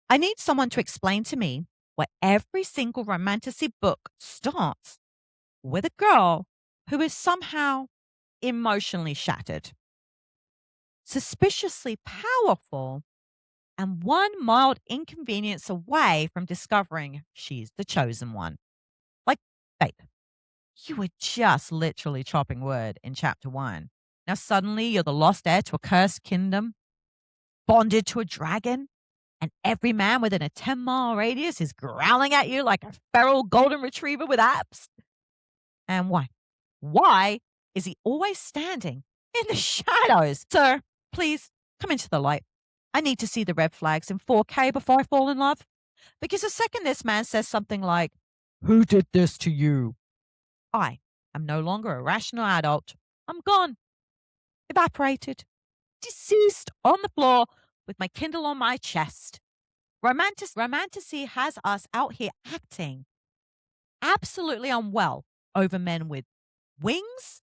I need someone to explain to me why every single romantasy book starts with a girl who is somehow emotionally shattered, suspiciously powerful, and one mild inconvenience away from discovering she's the chosen one. Like, babe, you were just literally chopping wood in chapter one. Now suddenly you're the lost heir to a cursed kingdom, bonded to a dragon, and every man within a 10-mile radius is growling at you like a feral golden retriever with abs. And why? Why is he always standing in the shadows? Sir, please come into the light. I need to see the red flags in 4K before I fall in love. Because the second this man says something like, "Who did this to you?" I am no longer a rational adult. I'm gone, evaporated, deceased on the floor with my Kindle on my chest. Romantasy has us out here acting absolutely unwell over men with wings,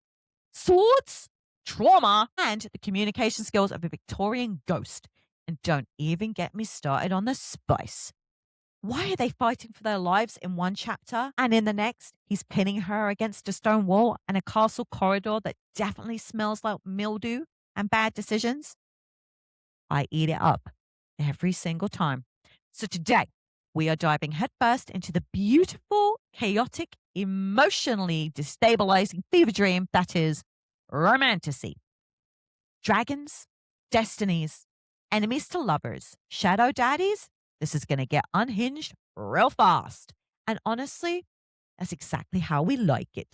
swords, trauma, and the communication skills of a Victorian ghost. And don't even get me started on the spice. Why are they fighting for their lives in one chapter and in the next, he's pinning her against a stone wall and a castle corridor that definitely smells like mildew and bad decisions? I eat it up every single time. So today, we are diving headfirst into the beautiful, chaotic, emotionally destabilizing fever dream that is romantasy. Dragons, destinies, enemies to lovers, shadow daddies. This is going to get unhinged real fast. And honestly, that's exactly how we like it.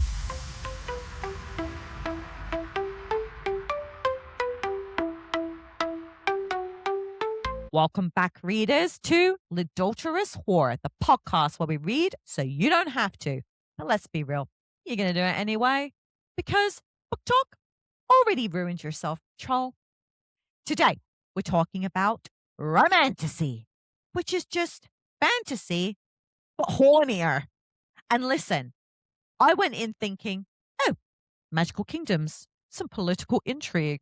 Welcome back, readers, to Litdulterous Whore, the podcast where we read so you don't have to. But let's be real, you're going to do it anyway because book talk already ruined yourself, troll. Today, we're talking about romantasy, which is just fantasy, but hornier. And listen, I went in thinking, oh, magical kingdoms, some political intrigue,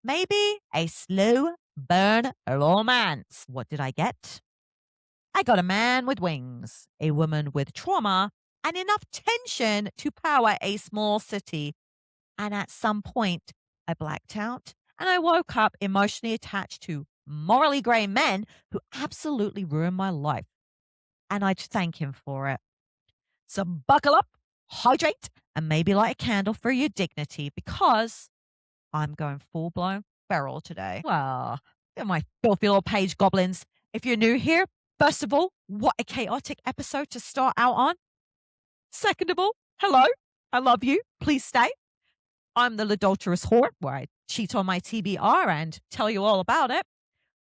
maybe a slow burn romance. What did I get? I got a man with wings, a woman with trauma, and enough tension to power a small city. And at some point, I blacked out and I woke up emotionally attached to morally grey men who absolutely ruined my life. And I'd thank him for it. So buckle up, hydrate, and maybe light a candle for your dignity because I'm going full blown feral today. Well, they're my filthy little page goblins. If you're new here, first of all, what a chaotic episode to start out on. Second of all, hello, I love you. Please stay. I'm the Litdulterous Whore, where I cheat on my TBR and tell you all about it,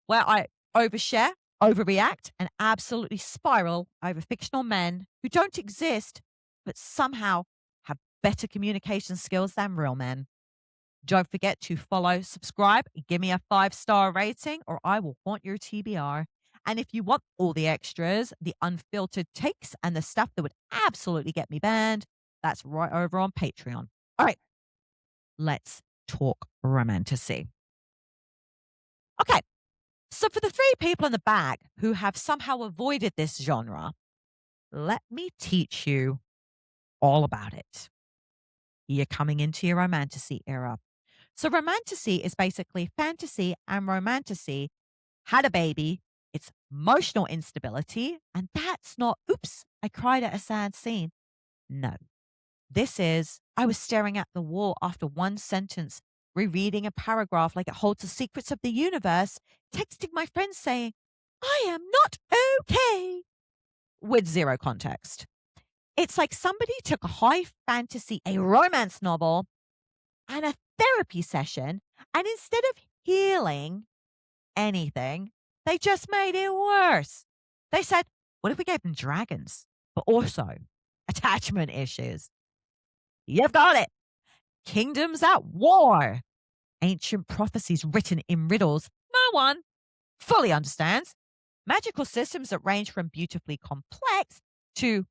where I overshare, overreact, and absolutely spiral over fictional men who don't exist, but somehow have better communication skills than real men. Don't forget to follow, subscribe, give me a 5-star rating, or I will haunt your TBR. And if you want all the extras, the unfiltered takes, and the stuff that would absolutely get me banned, that's right over on Patreon. All right, let's talk romantasy. Okay, so for the 3 people in the back who have somehow avoided this genre, let me teach you all about it. You're coming into your romantasy era. So romantasy is basically fantasy and romantasy had a baby. It's emotional instability. And that's not, oops, I cried at a sad scene. No, this is, I was staring at the wall after one sentence, rereading a paragraph like it holds the secrets of the universe, texting my friends saying, I am not okay, with zero context. It's like somebody took a high fantasy, a romance novel, and a therapy session, and instead of healing anything, they just made it worse. They said, what if we gave them dragons, but also attachment issues? You've got it. Kingdoms at war. Ancient prophecies written in riddles no one fully understands. Magical systems that range from beautifully complex to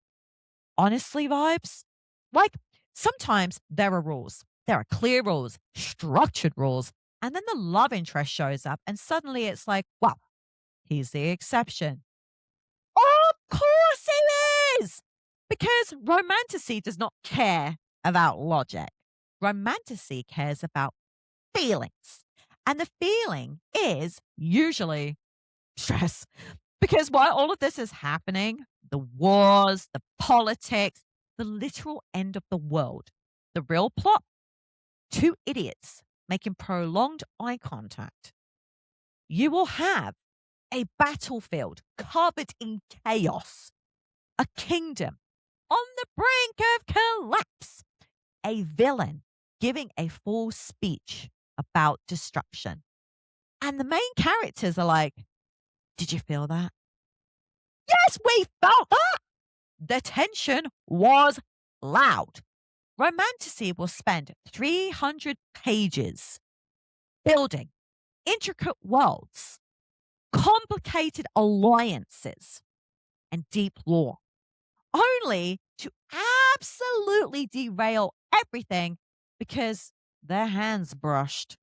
honestly vibes. Like sometimes there are rules. There are clear rules, structured rules. And then the love interest shows up and suddenly it's like, well, he's the exception. Because romantasy does not care about logic. Romantasy cares about feelings. And the feeling is usually stress. Because while all of this is happening, the wars, the politics, the literal end of the world, the real plot, two idiots making prolonged eye contact. You will have a battlefield covered in chaos, a kingdom on the brink of collapse, a villain giving a full speech about destruction. And the main characters are like, did you feel that? Yes, we felt that. The tension was loud. Romantasy will spend 300 pages building intricate worlds, complicated alliances, and deep lore, only to absolutely derail everything because their hands brushed.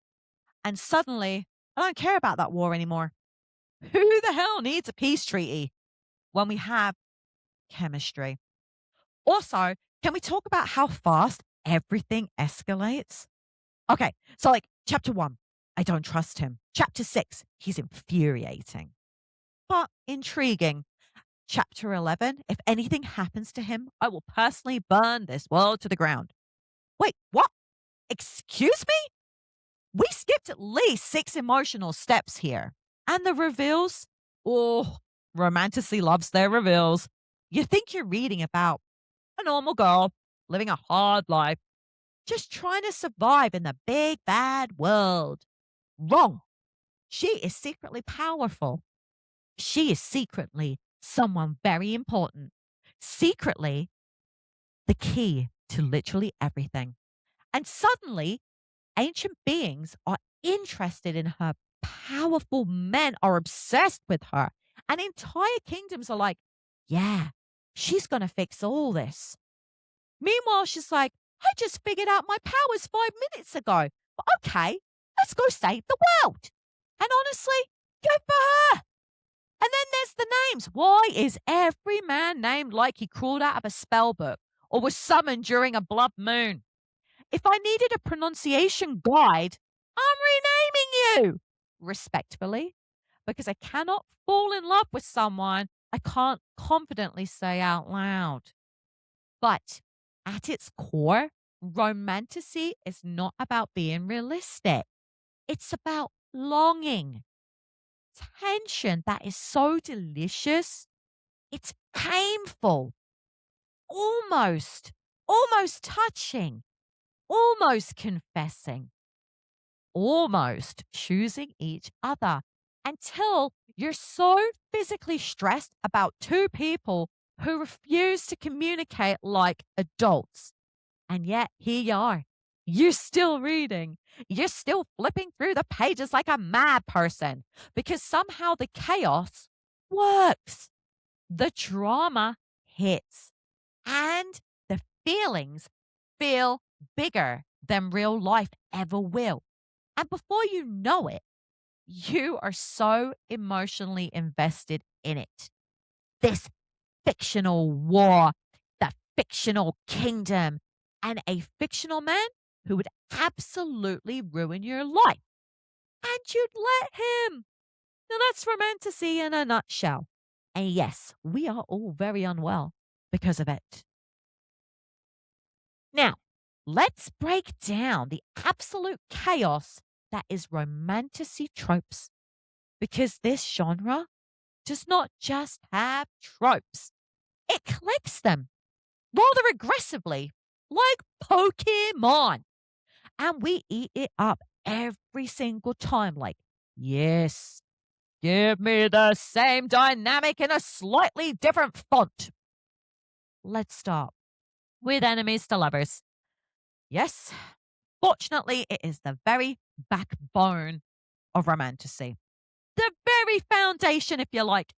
And suddenly, I don't care about that war anymore. Who the hell needs a peace treaty when we have chemistry? Also, can we talk about how fast everything escalates? Okay, so like chapter 1, I don't trust him. Chapter 6, he's infuriating, but intriguing. Chapter 11, if anything happens to him, I will personally burn this world to the ground. Wait, what? Excuse me? We skipped at least 6 emotional steps here. And the reveals? Oh, Romantasy loves their reveals. You think you're reading about a normal girl living a hard life, just trying to survive in the big bad world. Wrong. She is secretly powerful. She is secretly someone very important. Secretly, the key to literally everything. And suddenly, ancient beings are interested in her. Powerful men are obsessed with her. And entire kingdoms are like, yeah, she's going to fix all this. Meanwhile, she's like, I just figured out my powers 5 minutes ago. But okay, let's go save the world. And honestly, good for her. And then there's the names. Why is every man named like he crawled out of a spell book or was summoned during a blood moon? If I needed a pronunciation guide, I'm renaming you respectfully because I cannot fall in love with someone I can't confidently say out loud. But at its core, romantasy is not about being realistic. It's about longing, tension that is so delicious. It's painful, almost touching, almost confessing, almost choosing each other until you're so physically stressed about two people who refuse to communicate like adults. And yet, here you are. You're still reading. You're still flipping through the pages like a mad person because somehow the chaos works. The drama hits and the feelings feel bigger than real life ever will. And before you know it, you are so emotionally invested in it. This fictional war, the fictional kingdom, and a fictional man who would absolutely ruin your life. And you'd let him. Now that's romantasy in a nutshell. And yes, we are all very unwell because of it. Now, let's break down the absolute chaos that is romantasy tropes. Because this genre does not just have tropes, it collects them rather aggressively, like Pokemon. And we eat it up every single time, like, yes, give me the same dynamic in a slightly different font. Let's start with enemies to lovers. Yes, fortunately, it is the very backbone of romantasy. The very foundation, if you like.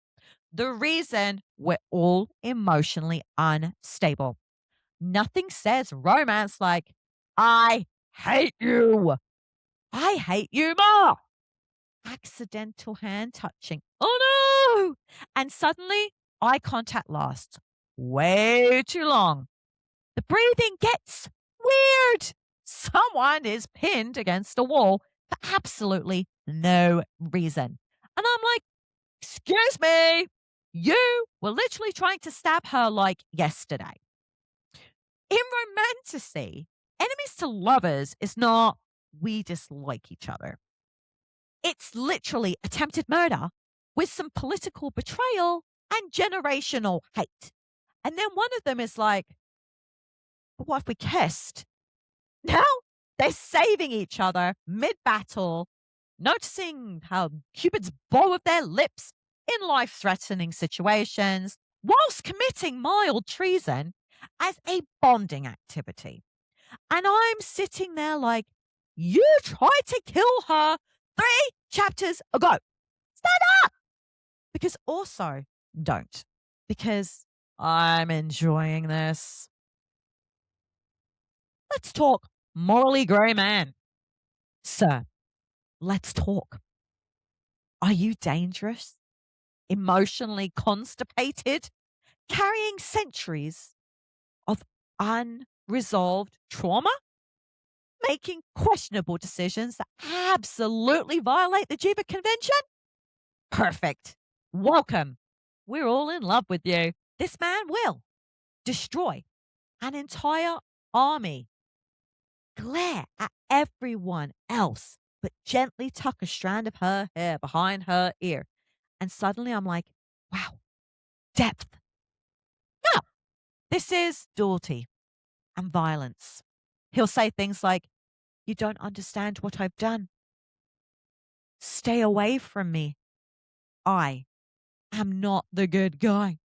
The reason we're all emotionally unstable. Nothing says romance like, I hate you. I hate you more. Accidental hand touching. Oh no. And suddenly eye contact lasts way too long. The breathing gets weird. Someone is pinned against a wall for absolutely no reason. And I'm like, excuse me, you were literally trying to stab her like yesterday. In romantasy, enemies to lovers is not we dislike each other. It's literally attempted murder with some political betrayal and generational hate. And then one of them is like, but what if we kissed? Now they're saving each other mid battle, noticing how Cupids bow of their lips in life threatening situations, whilst committing mild treason as a bonding activity. And I'm sitting there like, you tried to kill her 3 chapters ago. Stand up! Because also, don't. Because I'm enjoying this. Let's talk morally grey man. Sir, let's talk. Are you dangerous? Emotionally constipated? Carrying centuries of unresolved trauma? Making questionable decisions that absolutely violate the Geneva Convention? Perfect. Welcome. We're all in love with you. This man will destroy an entire army, glare at everyone else, but gently tuck a strand of her hair behind her ear. And suddenly I'm like, wow, depth. Now, this is cruelty and violence. He'll say things like, you don't understand what I've done. Stay away from me. I am not the good guy.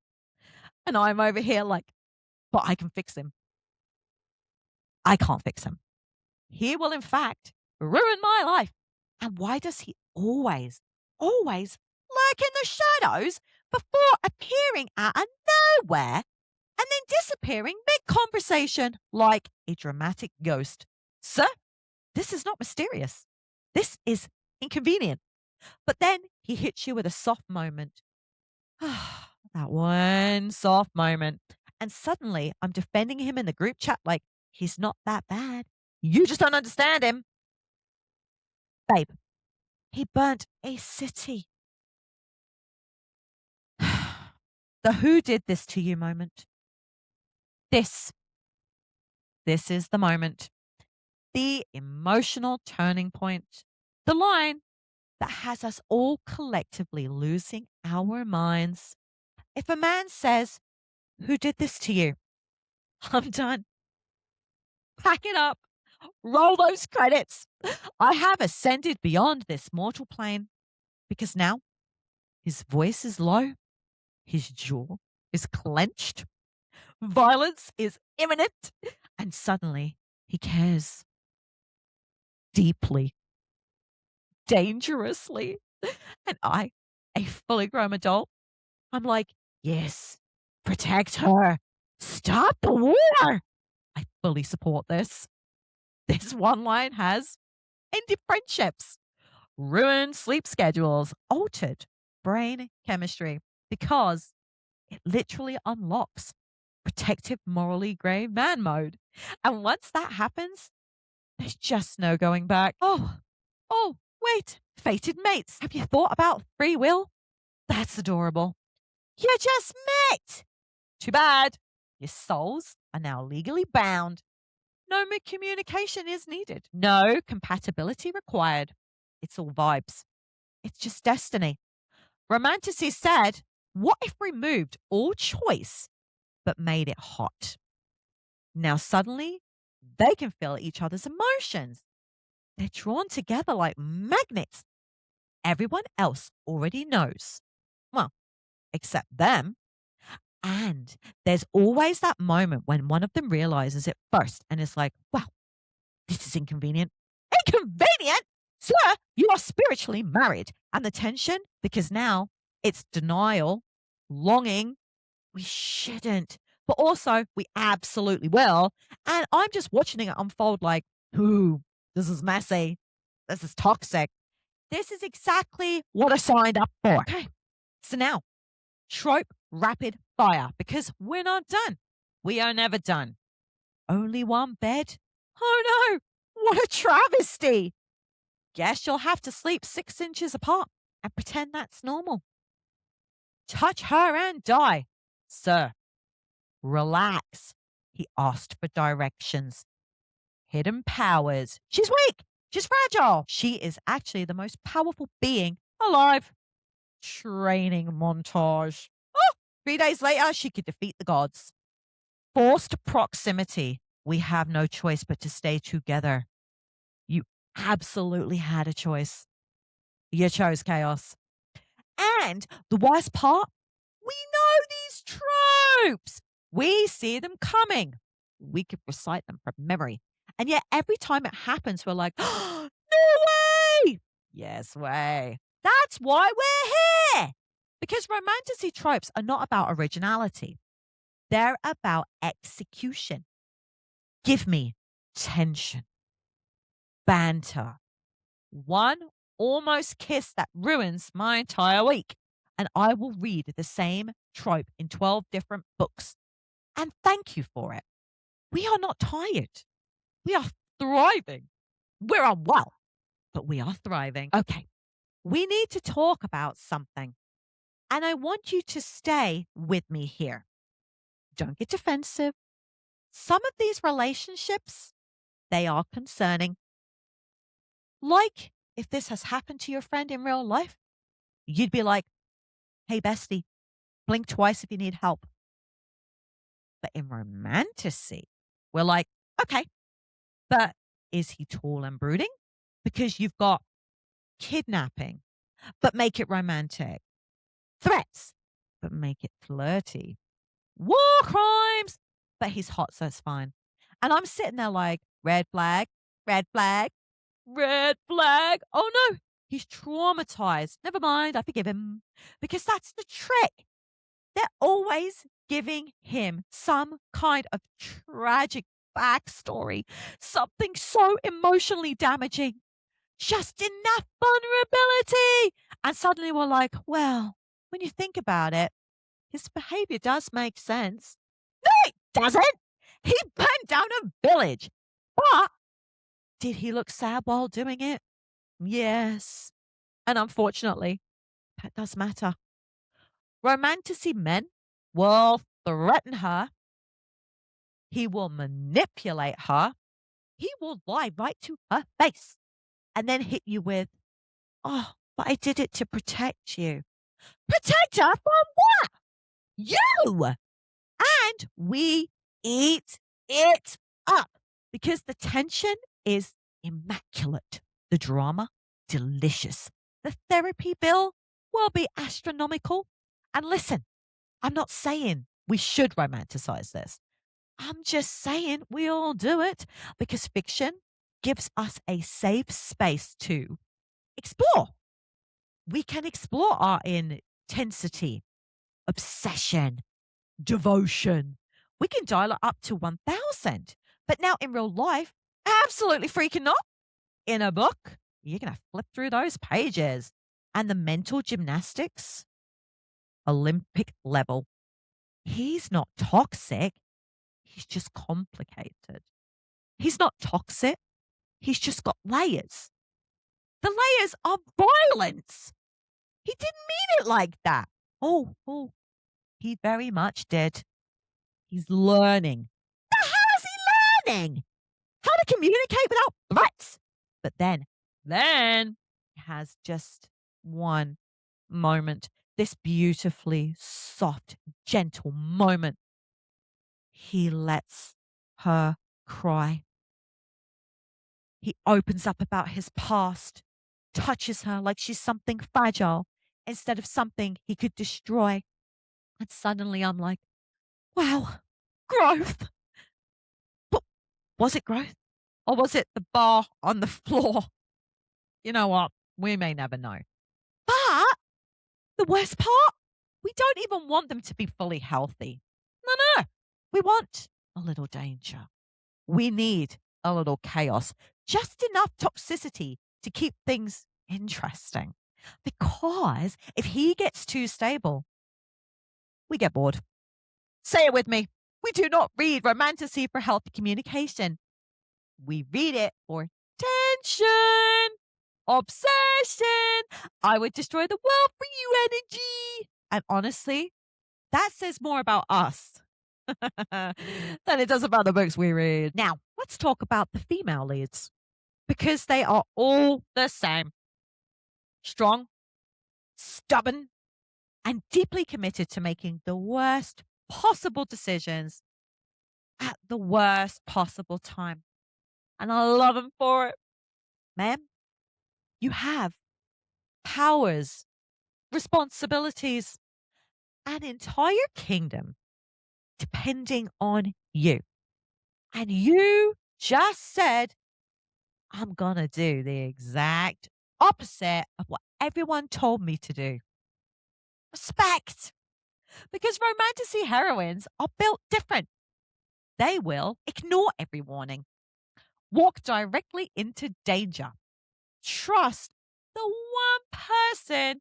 And I'm over here like, but I can fix him. I can't fix him. He will, in fact, ruin my life. And why does he always lurk in the shadows before appearing out of nowhere and then disappearing mid-conversation like a dramatic ghost? Sir, this is not mysterious. This is inconvenient. But then he hits you with a soft moment. That one soft moment. And suddenly I'm defending him in the group chat like he's not that bad. You just don't understand him. Babe, he burnt a city. The who did this to you moment. This is the moment. The emotional turning point. The line that has us all collectively losing our minds. If a man says, who did this to you? I'm done. Pack it up. Roll those credits. I have ascended beyond this mortal plane because now his voice is low, his jaw is clenched, violence is imminent, and suddenly he cares deeply, dangerously. And I, a fully grown adult, I'm like, yes, protect her. Stop the war. I fully support this. This one line has ended friendships, ruined sleep schedules, altered brain chemistry because it literally unlocks protective, morally grey man mode. And once that happens, there's just no going back. Oh, wait, fated mates. Have you thought about free will? That's adorable. You just met. Too bad. Your souls are now legally bound. No communication is needed. No compatibility required. It's all vibes. It's just destiny. Romantasy said, what if we removed all choice but made it hot? Now suddenly they can feel each other's emotions. They're drawn together like magnets. Everyone else already knows. Well, except them. And there's always that moment when one of them realizes it first and is like, wow, this is inconvenient. Inconvenient? Sir, you are spiritually married. And the tension, because now it's denial, longing. We shouldn't. But also, we absolutely will. And I'm just watching it unfold like, ooh, this is messy. This is toxic. This is exactly what I signed up for. Okay. So now, trope rapid fire because we're not done. We are never done. Only one bed? Oh no, what a travesty. Guess you'll have to sleep 6 inches apart and pretend that's normal. Touch her and die. Sir, relax. He asked for directions. Hidden powers. She's weak. She's fragile. She is actually the most powerful being alive. Training montage. Oh, 3 days later, she could defeat the gods. Forced proximity. We have no choice but to stay together. You absolutely had a choice. You chose chaos. And the worst part, we know these tropes. We see them coming. We could recite them from memory. And yet every time it happens, we're like, oh, no way. Yes way. That's why we're here. Because romantasy tropes are not about originality. They're about execution. Give me tension, banter, one almost kiss that ruins my entire week. And I will read the same trope in 12 different books. And thank you for it. We are not tired. We are thriving. We're unwell, but we are thriving. Okay, we need to talk about something. And I want you to stay with me here. Don't get defensive. Some of these relationships, they are concerning. Like if this has happened to your friend in real life, you'd be like, hey, bestie, blink twice if you need help. But in romantasy, we're like, okay, but is he tall and brooding? Because you've got kidnapping, but make it romantic. Threats, but make it flirty. War crimes, but he's hot, so it's fine. And I'm sitting there like, red flag, red flag, red flag. Oh no, he's traumatized. Never mind, I forgive him. Because that's the trick. They're always giving him some kind of tragic backstory, something so emotionally damaging, just enough vulnerability. And suddenly we're like, well, when you think about it, his behavior does make sense. No, it doesn't. He burned down a village. But did he look sad while doing it? Yes. And unfortunately, that does matter. Romantasy men will threaten her. He will manipulate her. He will lie right to her face and then hit you with, oh, but I did it to protect you. Protect her from what? You! And we eat it up because the tension is immaculate. The drama, delicious. The therapy bill will be astronomical. And listen, I'm not saying we should romanticize this. I'm just saying we all do it because fiction gives us a safe space to explore. We can explore our intensity, obsession, devotion. We can dial it up to 1,000. But now in real life, absolutely freaking not. In a book, you're going to flip through those pages. And the mental gymnastics, Olympic level. He's not toxic. He's just complicated. He's not toxic. He's just got layers. The layers are violence. He didn't mean it like that. Oh, he very much did. He's learning. The hell is he learning? How to communicate without threats. But then he has just one moment, this beautifully soft, gentle moment. He lets her cry. He opens up about his past, touches her like she's something fragile instead of something he could destroy. And suddenly I'm like, wow, growth. But was it growth? Or was it the bar on the floor? You know what? We may never know. But the worst part, we don't even want them to be fully healthy. No. We want a little danger. We need a little chaos, just enough toxicity to keep things interesting. Because if he gets too stable, we get bored. Say it with me. We do not read Romantasy for healthy communication. We read it for tension, obsession. I would destroy the world for you energy. And honestly, that says more about us than it does about the books we read. Now, let's talk about the female leads because they are all the same: strong, stubborn, and deeply committed to making the worst possible decisions at the worst possible time. And I love them for it. Ma'am, you have powers, responsibilities, an entire kingdom depending on you. And you just said, I'm going to do the exact opposite of what everyone told me to do. Respect. Because romantasy heroines are built different. They will ignore every warning, walk directly into danger, trust the one person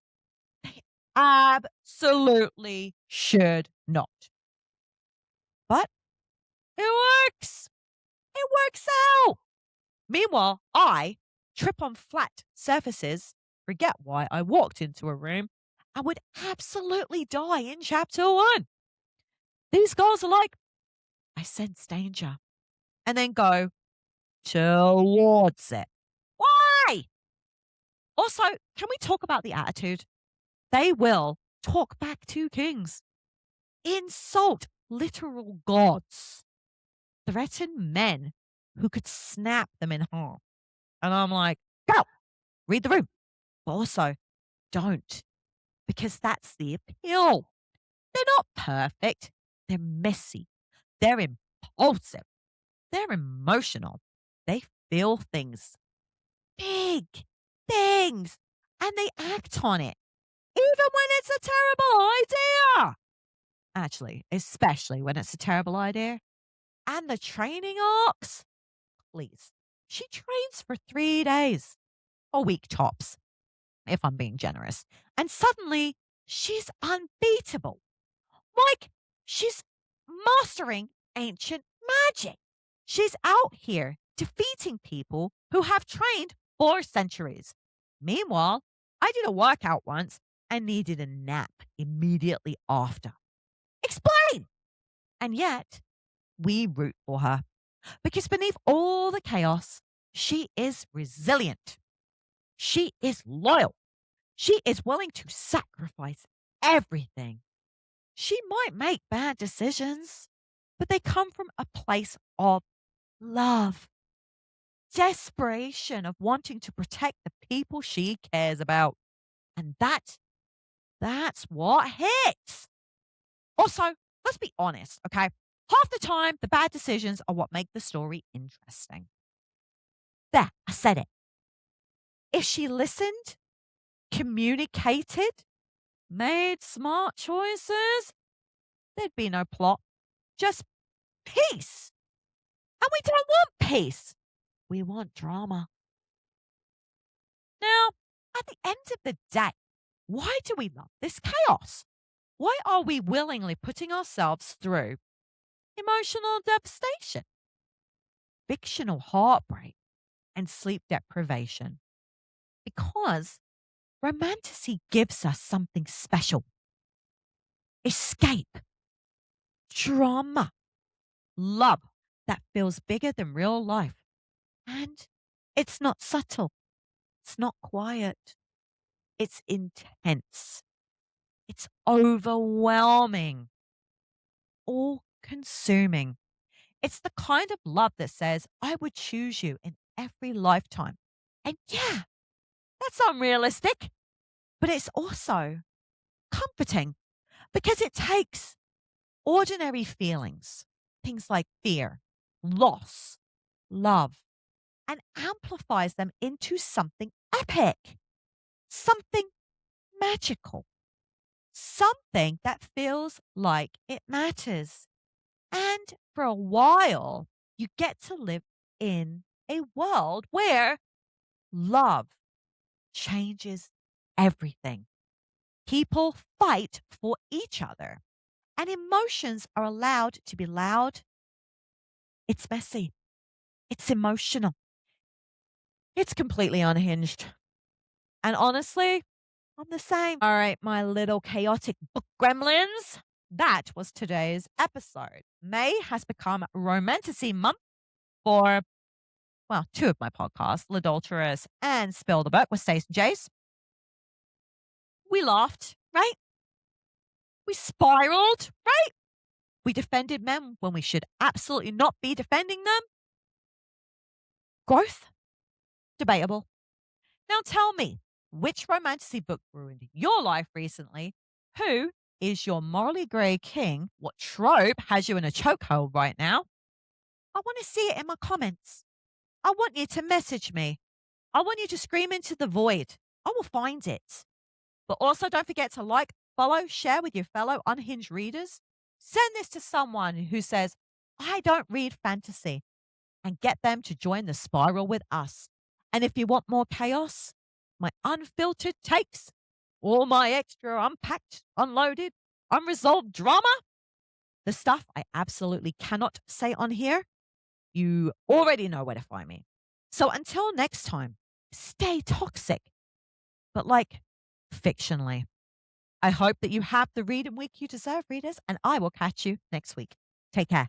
they absolutely should not. But it works. It works out. Meanwhile, I trip on flat surfaces, forget why I walked into a room, and would absolutely die in chapter 1. These girls are like, I sense danger, and then go towards it. Why? Also, can we talk about the attitude? They will talk back to kings, insult literal gods, threaten men who could snap them in half. And I'm like, go, read the room. But also, don't, because that's the appeal. They're not perfect. They're messy. They're impulsive. They're emotional. They feel things, big things, and they act on it, even when it's a terrible idea. Actually, especially when it's a terrible idea. And the training arcs, please. She trains for 3 days, a week tops, if I'm being generous. And suddenly, she's unbeatable. Like she's mastering ancient magic. She's out here defeating people who have trained for centuries. Meanwhile, I did a workout once and needed a nap immediately after. Explain! And yet, we root for her because beneath all the chaos, she is resilient. She is loyal. She is willing to sacrifice everything. She might make bad decisions, but they come from a place of love, desperation of wanting to protect the people she cares about. And that's what hits. Also, let's be honest, okay? Half the time, the bad decisions are what make the story interesting. There, I said it. If she listened, communicated, made smart choices, there'd be no plot, just peace. And we don't want peace. We want drama. Now, at the end of the day, why do we love this chaos? Why are we willingly putting ourselves through emotional devastation, fictional heartbreak, and sleep deprivation? Because romantasy gives us something special: escape, drama, love that feels bigger than real life. And it's not subtle, it's not quiet, it's intense, it's overwhelming, all consuming. It's the kind of love that says, I would choose you in every lifetime. And yeah, that's unrealistic, but it's also comforting because it takes ordinary feelings, things like fear, loss, love, and amplifies them into something epic, something magical, something that feels like it matters. And for a while, you get to live in a world where love changes everything. People fight for each other, and emotions are allowed to be loud. It's messy. It's emotional. It's completely unhinged. And honestly, I'm the same. All right, my little chaotic book gremlins. That was today's episode. May has become Romantasy month for, well, two of my podcasts, Litdulterous and Spill the Book with Stacey and Jace. We laughed, right? We spiraled, right? We defended men when we should absolutely not be defending them. Growth? Debatable. Now tell me, which romantasy book ruined your life recently? Who is your morally grey king? What trope has you in a chokehold right now? I want to see it in my comments. I want you to message me. I want you to scream into the void. I will find it. But also don't forget to like, follow, share with your fellow unhinged readers. Send this to someone who says, I don't read fantasy, and get them to join the spiral with us. And if you want more chaos, my unfiltered takes, all my extra unpacked, unloaded, unresolved drama, the stuff I absolutely cannot say on here, you already know where to find me. So until next time, stay toxic, but like fictionally. I hope that you have the reading week you deserve, readers, and I will catch you next week. Take care.